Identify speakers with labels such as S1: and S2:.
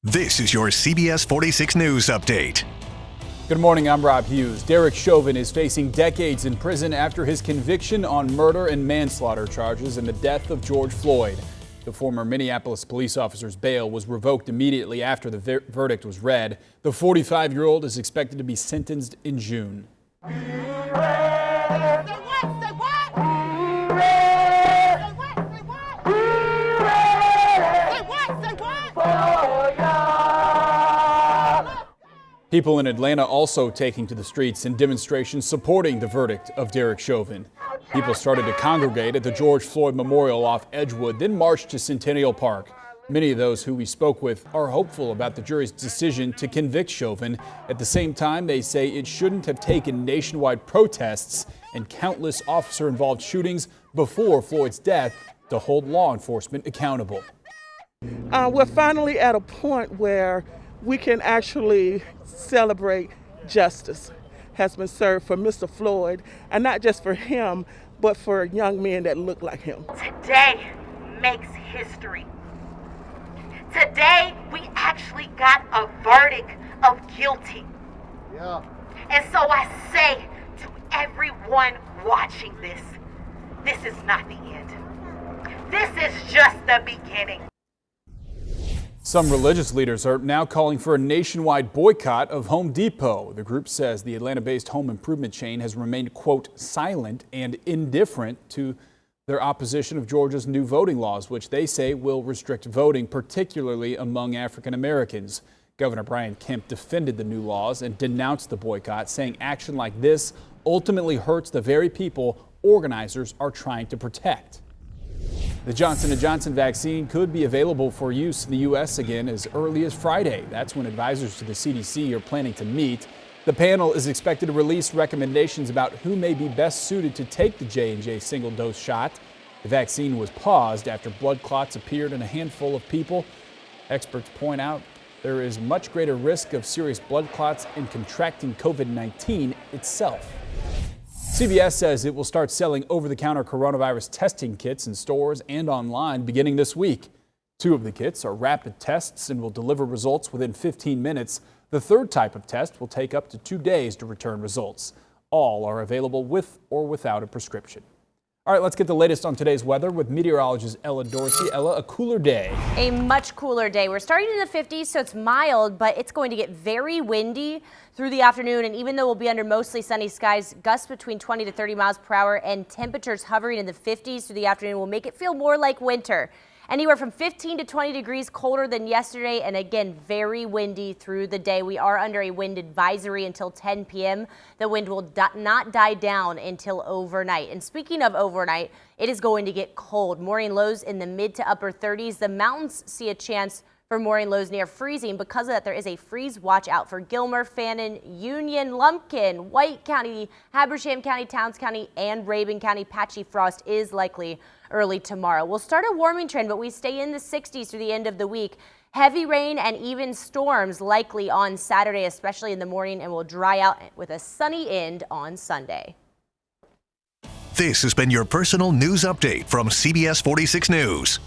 S1: This is your CBS 46 News Update.
S2: Good morning, I'm Rob Hughes. Derek Chauvin is facing decades in prison after his conviction on murder and manslaughter charges in the death of George Floyd. The former Minneapolis police officer's bail was revoked immediately after the verdict was read. The 45-year-old is expected to be sentenced in June. People in Atlanta also taking to the streets in demonstrations supporting the verdict of Derek Chauvin. People started to congregate at the George Floyd Memorial off Edgewood, then marched to Centennial Park. Many of those who we spoke with are hopeful about the jury's decision to convict Chauvin. At the same time, they say it shouldn't have taken nationwide protests and countless officer-involved shootings before Floyd's death to hold law enforcement accountable.
S3: We're finally at a point where we can actually celebrate justice has been served for Mr. Floyd, and not just for him, but for young men that look like him.
S4: Today makes history. Today we actually got a verdict of guilty. Yeah. And so I say to everyone watching this is not the end. This is just the beginning.
S2: Some religious leaders are now calling for a nationwide boycott of Home Depot. The group says the Atlanta-based home improvement chain has remained, quote, silent and indifferent to their opposition of Georgia's new voting laws, which they say will restrict voting, particularly among African Americans. Governor Brian Kemp defended the new laws and denounced the boycott, saying action like this ultimately hurts the very people organizers are trying to protect. The Johnson & Johnson vaccine could be available for use in the U.S. again as early as Friday. That's when advisors to the CDC are planning to meet. The panel is expected to release recommendations about who may be best suited to take the J&J single-dose shot. The vaccine was paused after blood clots appeared in a handful of people. Experts point out there is much greater risk of serious blood clots in contracting COVID-19 itself. CBS says it will start selling over-the-counter coronavirus testing kits in stores and online beginning this week. 2 of the kits are rapid tests and will deliver results within 15 minutes. The third type of test will take up to 2 days to return results. All are available with or without a prescription. All right, let's get the latest on today's weather with meteorologist Ella Dorsey. Ella, a cooler day.
S5: A much cooler day. We're starting in the 50s, so it's mild, but it's going to get very windy through the afternoon. And even though we'll be under mostly sunny skies, gusts between 20 to 30 miles per hour and temperatures hovering in the 50s through the afternoon will make it feel more like winter. Anywhere from 15 to 20 degrees colder than yesterday, and again, very windy through the day. We are under a wind advisory until 10 p.m. The wind will not die down until overnight. And speaking of overnight, it is going to get cold. Morning lows in the mid to upper 30s. The mountains see a chance for morning lows near freezing. Because of that, there is a freeze watch out for Gilmer, Fannin, Union, Lumpkin, White County, Habersham County, Towns County, and Rabun County. Patchy frost is likely early tomorrow. We'll start a warming trend, but we stay in the 60s through the end of the week. Heavy rain and even storms likely on Saturday, especially in the morning, and will dry out with a sunny end on Sunday.
S1: This has been your personal news update from CBS 46 News.